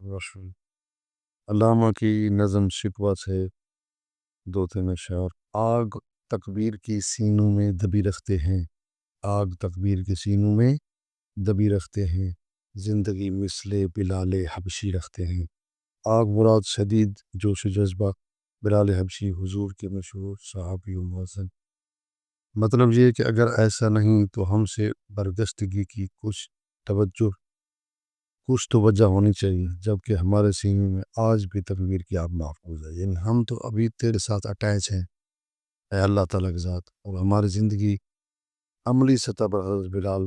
رسول علامہ کی نظم شکوہ سے دوتے میں شعر آگ تکبیر کی سینوں میں دبی رکھتے ہیں، آگ تکبیر کے سینوں میں دبی رکھتے ہیں، زندگی مثل بلال حبشی رکھتے ہیں۔ آگ مراد شدید جوش و جذبہ، بلال حبشی حضور کے مشہور صحابی و مؤذن۔ مطلب یہ کہ اگر ایسا نہیں تو ہم سے برگشتگی کی کچھ تو وجہ ہونی چاہیے، جبکہ ہمارے سینے میں آج بھی تکبیر کی آگ محفوظ ہے۔ یعنی ہم تو ابھی تیرے ساتھ اٹیچ ہیں اے اللہ تعالیٰ کے ذات، اور ہماری زندگی عملی سطح پر حضرت بلال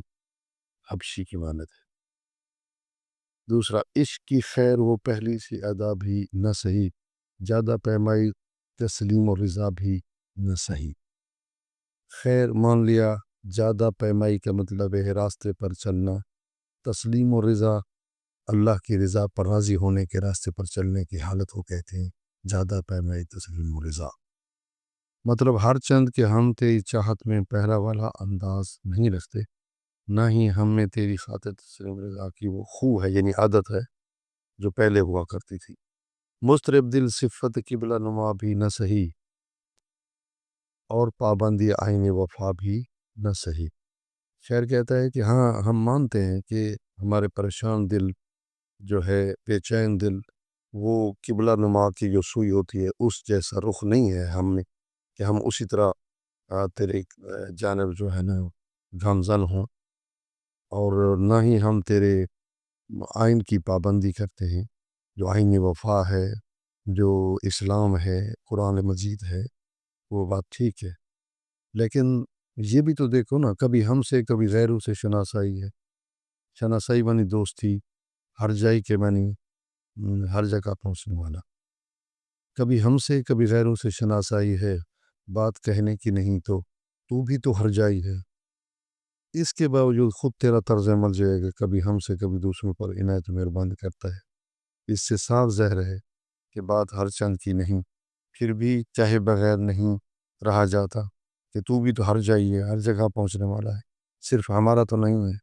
حبشی کی مانت ہے۔ دوسرا، عشق کی خیر وہ پہلی سی ادا بھی نہ سہی، زیادہ پیمائی تسلیم و رضا بھی نہ سہی۔ خیر مان لیا، زیادہ پیمائی کا مطلب ہے راستے پر چلنا، تسلیم و رضا اللہ کی رضا پر راضی ہونے کے راستے پر چلنے کی حالت کو کہتے ہیں زیادہ پیمائی تسلیم و رضا۔ مطلب ہر چند کہ ہم تیری چاہت میں پہلا والا انداز نہیں رکھتے، نہ ہی ہم میں تیری خاطر تسلیم و رضا کی وہ خو ہے، یعنی عادت ہے جو پہلے ہوا کرتی تھی۔ مضطرب دل صفت قبلہ نما بھی نہ سہی، اور پابندی آئین وفا بھی نہ سہی۔ شاعر کہتا ہے کہ ہاں ہم مانتے ہیں کہ ہمارے پریشان دل جو ہے، بے چین دل، وہ قبلہ نما کی جو سوئی ہوتی ہے اس جیسا رخ نہیں ہے ہم نے کہ ہم اسی طرح تیرے جانب جو ہے نا گامزن ہوں، اور نہ ہی ہم تیرے آئین کی پابندی کرتے ہیں، جو آئین وفا ہے، جو اسلام ہے، قرآن مجید ہے، وہ بات ٹھیک ہے، لیکن یہ بھی تو دیکھو نا، کبھی ہم سے کبھی غیروں سے شناسائی ہے۔ شناسائی بنی دوستی، ہر جائی کے بنی ہر جگہ پہنچنے والا۔ کبھی ہم سے کبھی غیروں سے شناسائی ہے، بات کہنے کی نہیں تو بھی تو ہر جائی ہے۔ اس کے باوجود خود تیرا طرز عمل جو ہے کہ کبھی ہم سے کبھی دوسروں پر عنایت مہربانی کرتا ہے، اس سے صاف ظاہر ہے کہ بات ہر چند کی نہیں، پھر بھی چاہے بغیر نہیں رہا جاتا کہ تو بھی تو ہر جائی ہے، ہر جگہ پہنچنے والا ہے، صرف ہمارا تو نہیں ہے۔